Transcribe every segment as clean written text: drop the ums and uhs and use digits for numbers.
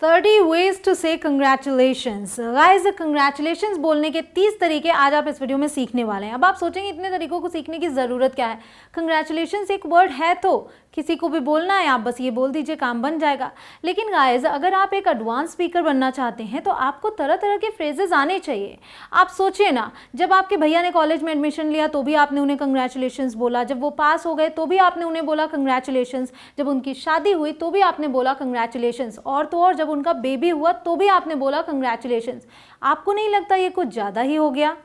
30 ways to say congratulations. Guys, congratulations बोलने के 30 तरीके आज आप इस वीडियो में सीखने वाले हैं। अब आप सोचेंगे इतने तरीकों को सीखने की ज़रूरत क्या है? congratulations एक वर्ड है तो किसी को भी बोलना है, आप बस ये बोल दीजिए, काम बन जाएगा। लेकिन गाइज, अगर आप एक एडवांस स्पीकर बनना चाहते हैं तो आपको तरह तरह के फ्रेजेस आने चाहिए। आप सोचिए ना, जब आपके भैया ने कॉलेज में एडमिशन लिया तो भी आपने उन्हें कंग्रेचुलेशंस बोला, जब वो पास हो गए तो भी आपने उन्हें बोला कंग्रेचुलेशंस, जब उनकी शादी हुई तो भी आपने बोला कंग्रेचुलेशंस, और तो और जब उनका बेबी हुआ तो भी आपने बोला कंग्रेचुलेशंस। आपको नहीं लगता ये कुछ ज़्यादा ही हो गया?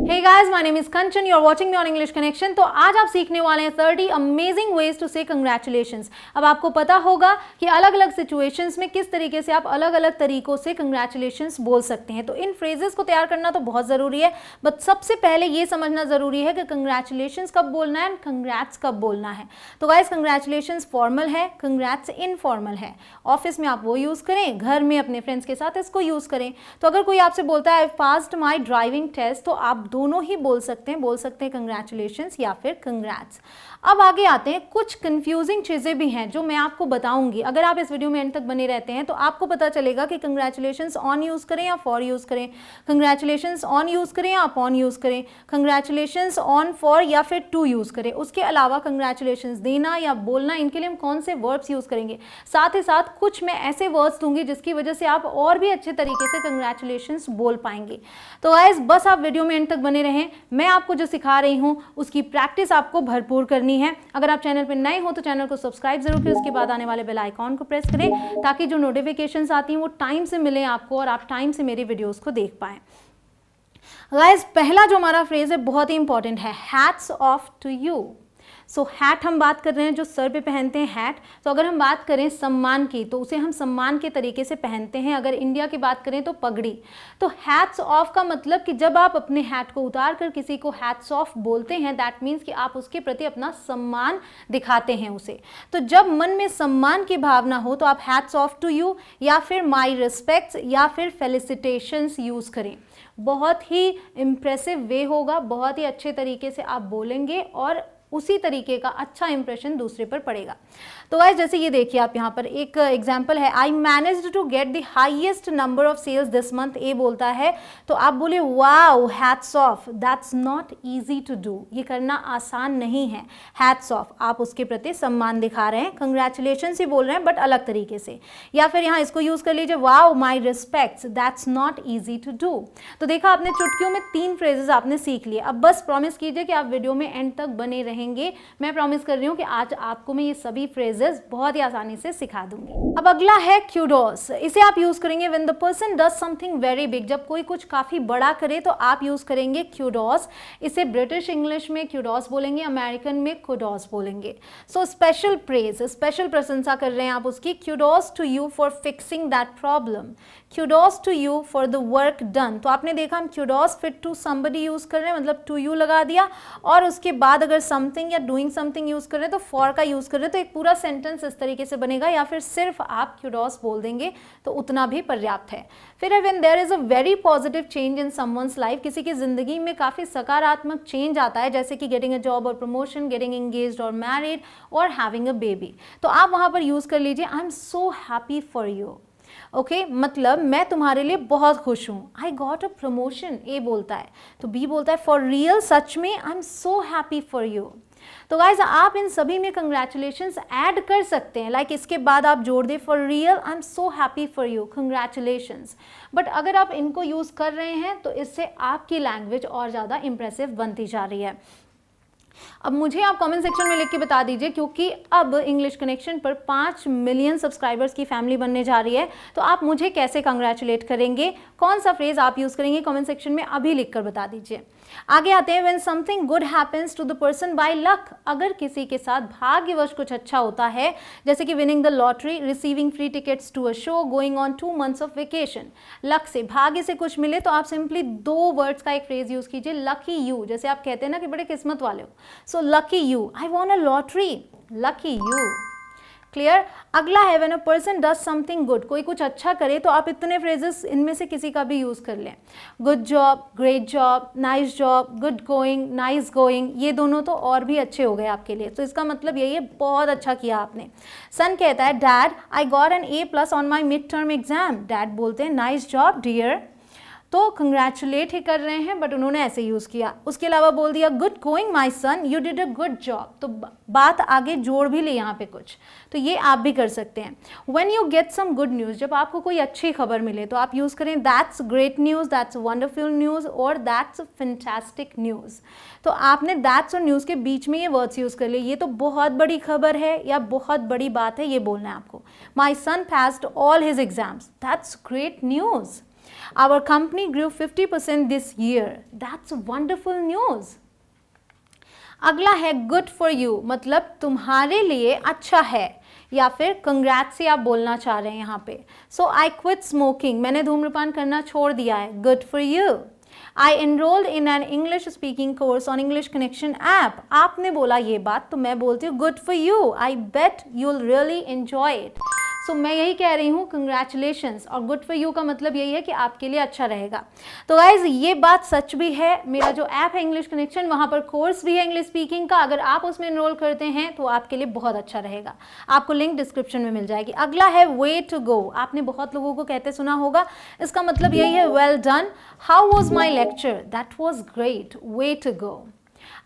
Hey guys, my name is Kanchan. You are watching me on English Connection. तो आज आप सीखने वाले हैं 30 amazing ways to say congratulations. अब आपको पता होगा कि अलग अलग situations में किस तरीके से आप अलग अलग तरीकों से congratulations बोल सकते हैं। तो इन phrases को तैयार करना तो बहुत ज़रूरी है, बट सबसे पहले ये समझना ज़रूरी है कि congratulations कब बोलना है और congrats कब बोलना है। तो guys, congratulations formal है, congrats informal है। ऑफिस में आप वो यूज़ करें, घर में अपने फ्रेंड्स के साथ इसको यूज़ करें। तो अगर कोई आपसे बोलता है I've passed my driving test, तो आप दोनों ही बोल सकते हैं कंग्रेचुलेशंस या फिर कंग्रेट्स। अब आगे आते हैं, कुछ कंफ्यूजिंग चीज़ें भी हैं जो मैं आपको बताऊंगी। अगर आप इस वीडियो में एंड तक बने रहते हैं तो आपको पता चलेगा कि कंग्रेचुलेशंस ऑन यूज़ करें या फॉर यूज़ करें, कंग्रेचुलेशंस ऑन यूज़ करें या अपॉन यूज़ करें, कंग्रेचुलेशंस ऑन फॉर या फिर टू यूज़ करें। उसके अलावा कंग्रेचुलेशंस देना या बोलना, इनके लिए हम कौन से वर्ब्स यूज़ करेंगे। साथ ही साथ कुछ मैं ऐसे वर्ड्स दूंगी जिसकी वजह से आप और भी अच्छे तरीके से कंग्रेचुलेशंस बोल पाएंगे। तो गाइस, बस आप वीडियो में एंड तक बने रहें। मैं आपको जो सिखा रही हूँ उसकी प्रैक्टिस आपको भरपूर करनी है। अगर आप चैनल पर नए हो तो चैनल को सब्सक्राइब जरूर करें, उसके बाद आने वाले बेल आइकॉन को प्रेस करें ताकि जो नोटिफिकेशंस आती हैं वो टाइम से मिले आपको और आप टाइम से मेरी वीडियोस को देख पाएं। गाइस, पहला जो हमारा फ्रेज है बहुत ही इंपॉर्टेंट है, hats off to you. So hat हम बात कर रहे हैं जो सर पे पहनते हैं, हैट। तो अगर हम बात करें सम्मान की तो उसे हम सम्मान के तरीके से पहनते हैं। अगर इंडिया की बात करें तो पगड़ी। तो हैट्स ऑफ का मतलब कि जब आप अपने हैट को उतार कर किसी को हैट्स ऑफ बोलते हैं, दैट मीन्स कि आप उसके प्रति अपना सम्मान दिखाते हैं उसे। तो जब मन में सम्मान की भावना हो तो आप हैट्स ऑफ टू यू या फिर माई रिस्पेक्ट्स या फिर फेलिसिटेशंस यूज़ करें। बहुत ही इम्प्रेसिव वे होगा, बहुत ही अच्छे तरीके से आप बोलेंगे और उसी तरीके का अच्छा इंप्रेशन दूसरे पर पड़ेगा। तो गाइस, जैसे ये देखिए, आप यहाँ पर एक एग्जांपल है, I managed to get the highest number of sales this month. A बोलता है तो आप बोले wow, hats off, that's not easy to do. ये करना आसान नहीं है। हैट्स ऑफ, आप उसके प्रति सम्मान दिखा रहे हैं, कंग्रेचुलेशंस ही बोल रहे हैं बट अलग तरीके से। या फिर यहाँ इसको यूज़ कर लीजिए, wow my respects, that's not easy to do. तो देखा आपने, चुटकियों में 3 फ्रेजेस आपने सीख लिए। अब बस प्रॉमिस कीजिए कि आप वीडियो में एंड तक बने रहेंगे। मैं प्रॉमिस कर रही हूँ कि आज आपको मैं ये सभी फ्रेजेस बहुत ही आसानी से सिखा दूंगी। अब अगला है क्यूडोस। इसे आप यूज करेंगे when the person does something very big. जब कोई कुछ काफी बड़ा करे तो आप यूज करेंगे क्यूडोस। इसे ब्रिटिश इंग्लिश में क्यूडोस बोलेंगे, अमेरिकन में कुडोस बोलेंगे। सो स्पेशल प्रेज, स्पेशल प्रशंसा कर रहे हैं आप उसकी। Kudos to you for fixing that problem, kudos to you for the work done. तो आपने देखा, हम क्यूडोस फिर टू समबडी यूज कर रहे हैं, मतलब टू यू लगा दिया, और उसके बाद अगर समथिंग या डूइंग समथिंग यूज कर रहे हैं तो फॉर का यूज कर रहे हैं। तो एक पूरा सेंटेंस इस तरीके से बनेगा, या फिर सिर्फ आप क्यूडोस बोल देंगे तो उतना भी पर्याप्त है। फिर when there is a very positive change in someone's life, किसी की जिंदगी में काफी सकारात्मक चेंज आता है, जैसे कि गेटिंग अ जॉब और प्रमोशन, गेटिंग एंगेज्ड और मैरिड और हैविंग अ बेबी, तो आप वहां पर यूज कर लीजिए I am so happy for you. Okay, मतलब मैं तुम्हारे लिए बहुत खुश हूँ। आई गॉट अ प्रमोशन, ए बोलता है, तो बी बोलता है फॉर रियल, सच में, I am so happy for you. तो गाइज, आप इन सभी में कंग्रेचुलेशंस ऐड कर सकते हैं, लाइक इसके बाद आप जोड़ दें for real, I am so happy for you, congratulations. But अगर आप इनको यूज़ कर रहे हैं तो इससे आपकी लैंग्वेज और ज़्यादा इंप्रेसिव बनती जा रही है। अब मुझे आप कमेंट सेक्शन में लिख के बता दीजिए, क्योंकि अब इंग्लिश कनेक्शन पर 5 मिलियन सब्सक्राइबर्स की फैमिली बनने जा रही है, तो आप मुझे कैसे कंग्रेचुलेट करेंगे, कौन सा फ्रेज आप यूज़ करेंगे, कमेंट सेक्शन में अभी लिखकर बता दीजिए। आगे आते हैं, when something good happens to the person by luck. अगर किसी के साथ भाग्यवश कुछ अच्छा होता है, जैसे कि winning the lottery, receiving free tickets to a show, going on 2 months of vacation. Luck से, भाग्य से कुछ मिले तो आप सिंपली 2 वर्ड्स का एक फ्रेज यूज़ कीजिए, लकी यू। जैसे आप कहते हैं ना कि बड़े किस्मत वाले हो, so lucky you, I von a lottery, lucky you. Clear. अगला है when a person does something good, कोई कुछ अच्छा करे तो आप इतने फ्रेजेस इनमें से किसी का भी यूज़ कर लें। Good job, great job, nice job, good going, nice going, ये दोनों तो और भी अच्छे हो गए आपके लिए। तो इसका मतलब यही है बहुत अच्छा किया आपने। सन कहता है dad I got an A+ on my mid term exam, dad बोलते हैं नाइस जॉब डियर, तो कंग्रेचुलेट ही कर रहे हैं बट उन्होंने ऐसे यूज़ किया। उसके अलावा बोल दिया good going my son, you did a good job, तो बात आगे जोड़ भी ले यहाँ पे कुछ, तो ये आप भी कर सकते हैं। When you get some good news, जब आपको कोई अच्छी खबर मिले तो आप यूज़ करें that's great news, that's wonderful news और दैट्स फैंटास्टिक न्यूज़। तो आपने दैट्स और न्यूज़ के बीच में ये वर्ड्स यूज़ कर लिए, ये तो बहुत बड़ी खबर है या बहुत बड़ी बात है, ये बोलना है आपको। माई सन passed all his exams, that's great news. Our company grew 50% this year. That's wonderful news. अगला है good for you, मतलब तुम्हारे लिए अच्छा है, या फिर congrats से आप बोलना चाह रहे हैं यहाँ पे। So I quit smoking, मैंने धूम्रपान करना छोड़ दिया है, good for you. I enrolled in an English speaking course on English Connection app. आपने बोला ये बात तो मैं बोलती हूँ good for you. I bet you'll really enjoy it. सो मैं यही कह रही हूँ कंग्रेचुलेशंस, और गुड फॉर यू का मतलब यही है कि आपके लिए अच्छा रहेगा। तो गाइज ये बात सच भी है, मेरा जो ऐप है इंग्लिश कनेक्शन, वहाँ पर कोर्स भी है इंग्लिश स्पीकिंग का, अगर आप उसमें एनरोल करते हैं तो आपके लिए बहुत अच्छा रहेगा। आपको लिंक डिस्क्रिप्शन में मिल जाएगी। अगला है वे टू गो, आपने बहुत लोगों को कहते सुना होगा, इसका मतलब यही है well done, how was my lecture, that was great, way to go.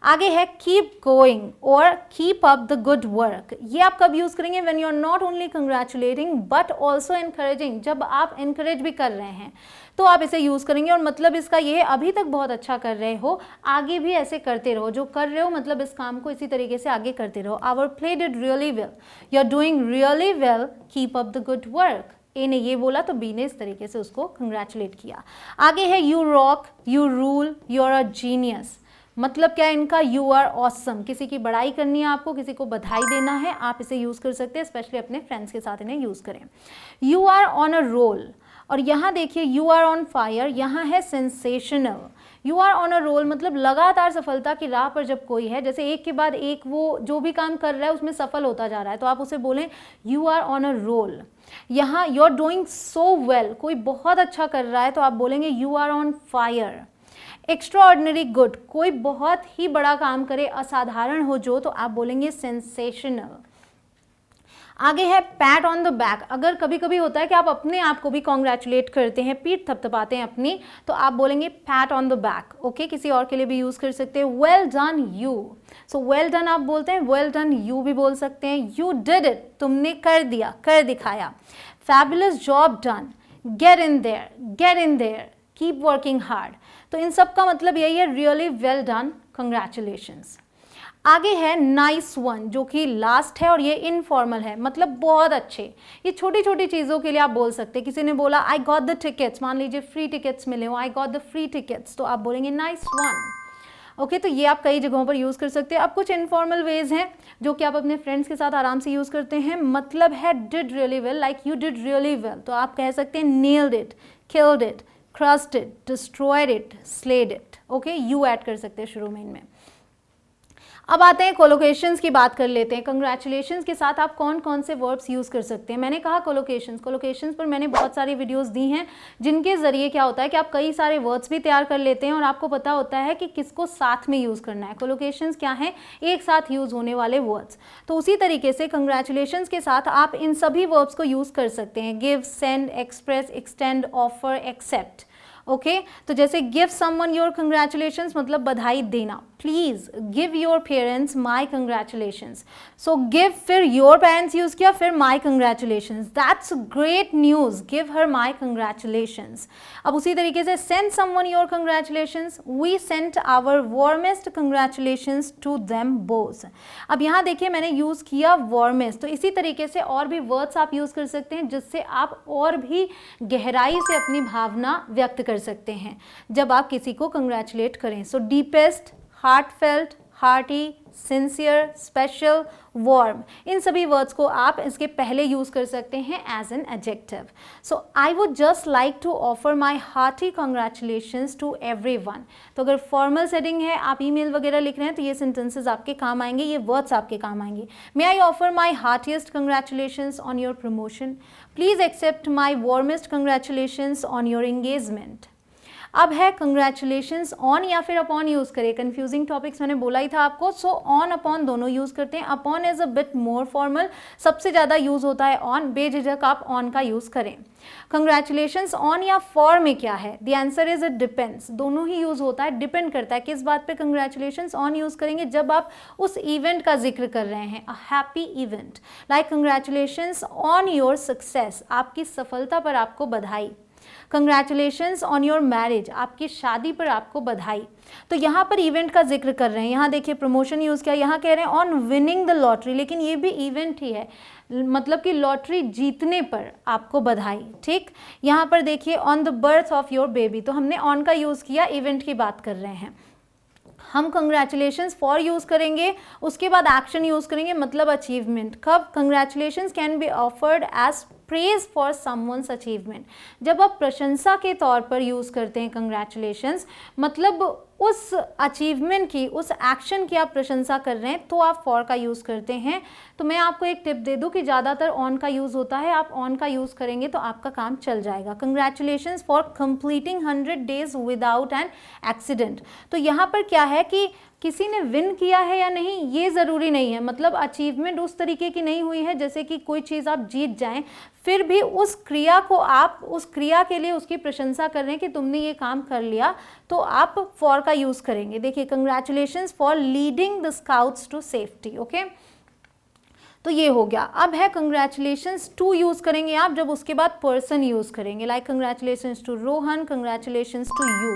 आगे है कीप गोइंग और keep up the good work, ये आप कब यूज़ करेंगे, when you are not only congratulating but also encouraging, जब आप एनकरेज भी कर रहे हैं तो आप इसे यूज़ करेंगे। और मतलब इसका ये है अभी तक बहुत अच्छा कर रहे हो, आगे भी ऐसे करते रहो, जो कर रहे हो मतलब इस काम को इसी तरीके से आगे करते रहो। Our play did really well, you are doing really well, keep up the good work. A ने ये बोला तो बी ने इस तरीके से उसको कंग्रेचुलेट किया। आगे है you rock, you rule, you are a genius, मतलब क्या है इनका, यू आर ऑसम, किसी की बड़ाई करनी है आपको, किसी को बधाई देना है, आप इसे यूज़ कर सकते हैं, स्पेशली अपने फ्रेंड्स के साथ इन्हें यूज़ करें। You are on a roll, और यहाँ देखिए यू आर ऑन फायर, यहाँ है sensational. You are on a roll मतलब लगातार सफलता की राह पर जब कोई है, जैसे एक के बाद एक वो जो भी काम कर रहा है उसमें सफल होता जा रहा है, तो आप उसे बोलें you are on a roll. यहाँ you are doing so well, कोई बहुत अच्छा कर रहा है तो आप बोलेंगे you are on fire. Extraordinary good, कोई बहुत ही बड़ा काम करे, असाधारण हो जो, तो आप बोलेंगे सेंसेशनल। आगे है पैट ऑन द बैक, अगर कभी कभी होता है कि आप अपने आप को भी कॉन्ग्रेचुलेट करते हैं, पीठ थपथपाते हैं अपनी, तो आप बोलेंगे PAT on the back. Okay, किसी और के लिए भी यूज़ कर सकते हैं, well done you. So well done आप बोलते हैं, वेल डन यू भी बोल सकते हैं। यू डिड इट, तुमने कर दिया, कर दिखाया। Fabulous job done, get in their, get in their, keep working hard. तो इन सब का मतलब यही है रियली वेल डन, कंग्रेचुलेशंस। आगे है नाइस वन, जो कि लास्ट है और ये इनफॉर्मल है, मतलब बहुत अच्छे। ये छोटी छोटी चीज़ों के लिए आप बोल सकते हैं। किसी ने बोला आई गॉट द टिकट्स, मान लीजिए फ्री टिकट्स मिले हो, I got the free tickets, तो आप बोलेंगे नाइस वन। ओके, तो ये आप कई जगहों पर यूज़ कर सकते हैं। अब कुछ इनफॉर्मल वेज हैं जो कि आप अपने फ्रेंड्स के साथ आराम से यूज़ करते हैं। मतलब है did really well, like you did really well, तो आप कह सकते हैं nailed it, killed it, crushed it, destroyed it, slayed it. Okay, you add कर सकते हैं शुरू में इनमें। अब आते हैं कोलोकेशंस की बात कर लेते हैं। कंग्रेचुलेशंस के साथ आप कौन कौन से वर्ब्स यूज़ कर सकते हैं। मैंने कहा कोलोकेशंस पर मैंने बहुत सारी वीडियोस दी हैं, जिनके ज़रिए क्या होता है कि आप कई सारे वर्ड्स भी तैयार कर लेते हैं और आपको पता होता है कि किसको साथ में यूज़ करना है। कोलोकेशंस क्या हैं, एक साथ यूज़ होने वाले वर्ड्स। तो उसी तरीके से कंग्रेचुलेशंस के साथ आप इन सभी वर्ब्स को यूज़ कर सकते हैं। Give, send, express, extend, offer, accept. Okay, तो जैसे गिव समवन योर कंग्रेचुलेशंस मतलब बधाई देना। Please give your parents my congratulations. So give, फिर योर पेरेंट्स यूज़ किया, फिर my congratulations, that's great news, give her my congratulations. अब उसी तरीके से send someone your congratulations, we sent our warmest congratulations to them both. अब यहाँ देखिए मैंने यूज़ किया वार्मेस्ट, तो इसी तरीके से और भी वर्ड्स आप यूज़ कर सकते हैं जिससे आप और भी गहराई से अपनी भावना व्यक्त कर सकते हैं जब आप किसी को कंग्रेचुलेट करें। So deepest, heartfelt, hearty, sincere, special, warm, इन सभी वर्ड्स को आप इसके पहले यूज़ कर सकते हैं as an adjective. So I would just like to offer my hearty congratulations to everyone. तो अगर फॉर्मल सेटिंग है, आप ईमेल वगैरह लिख रहे हैं, तो ये सेंटेंसेस आपके काम आएंगे, ये वर्ड्स आपके काम आएंगे. May I offer my heartiest congratulations on your promotion. Please accept my warmest congratulations on your engagement. अब है कंग्रेचुलेशंस ऑन या फिर अपॉन यूज़ करें. कंफ्यूजिंग टॉपिक्स मैंने बोला ही था आपको. सो ऑन अपॉन दोनों यूज़ करते हैं. Upon is a bit more formal, सबसे ज़्यादा यूज़ होता है ऑन. बेझिझक आप ऑन का यूज़ करें. कंग्रेचुलेशंस ऑन या फॉर में क्या है? The answer is it depends. दोनों ही यूज़ होता है, डिपेंड करता है किस बात पे कंग्रेचुलेशंस ऑन यूज़ करेंगे. जब आप उस इवेंट का जिक्र कर रहे हैं, a happy event, like congratulations on your success, आपकी सफलता पर आपको बधाई. कंग्रेचुलेशंस ऑन योर मैरिज, आपकी शादी पर आपको बधाई. तो यहाँ पर इवेंट का जिक्र कर रहे हैं. यहाँ देखिए प्रमोशन यूज़ किया, यहाँ कह रहे हैं ऑन विनिंग द लॉटरी, लेकिन ये भी इवेंट ही है, मतलब कि लॉटरी जीतने पर आपको बधाई. ठीक, यहाँ पर देखिए on the birth of your baby, तो हमने ऑन का यूज़ किया, इवेंट की बात कर रहे हैं. हम कंग्रेचुलेशंस फॉर यूज़ करेंगे, उसके बाद एक्शन यूज़ करेंगे, मतलब अचीवमेंट. कब? Congratulations can be offered as praise for someone's achievement. जब आप प्रशंसा के तौर पर यूज़ करते हैं कंग्रेचुलेशंस, मतलब उस अचीवमेंट की, उस एक्शन की आप प्रशंसा कर रहे हैं, तो आप फॉर का यूज़ करते हैं. तो मैं आपको एक टिप दे दूं कि ज़्यादातर ऑन का यूज़ होता है. आप ऑन का यूज़ करेंगे तो आपका काम चल जाएगा. Congratulations for completing 100 days without an accident. तो यहाँ पर क्या है कि किसी ने विन किया है या नहीं ये ज़रूरी नहीं है, मतलब अचीवमेंट उस तरीके की नहीं हुई है जैसे कि कोई चीज़ आप जीत जाएं, फिर भी उस क्रिया को आप उस क्रिया के लिए उसकी प्रशंसा कर रहे हैं कि तुमने ये काम कर लिया, तो आप फॉर का यूज़ करेंगे. देखिए congratulations for leading the scouts to safety. Okay, तो ये हो गया. अब है कंग्रेचुलेशंस टू यूज़ करेंगे आप जब उसके बाद पर्सन यूज़ करेंगे, like congratulations to Rohan, congratulations to you.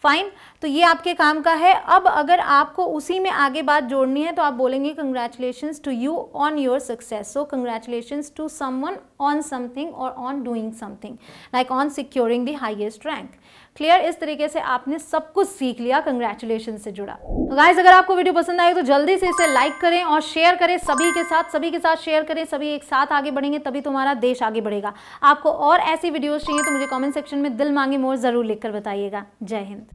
Fine, तो ये आपके काम का है. अब अगर आपको उसी में आगे बात जोड़नी है तो आप बोलेंगे congratulations to you on your success. So congratulations to someone on something और on doing something, like on securing the highest rank. Clear? इस तरीके से आपने सब कुछ सीख लिया कंग्रेचुलेशन से जुड़ा. गाइस, अगर आपको वीडियो पसंद आई तो जल्दी से इसे लाइक करें और शेयर करें सभी के साथ शेयर करें. सभी एक साथ आगे बढ़ेंगे तभी तुम्हारा देश आगे बढ़ेगा. आपको और ऐसी वीडियोस चाहिए तो मुझे कमेंट सेक्शन में दिल मांगे मोर जरूर लिखकर बताइएगा. जय हिंद.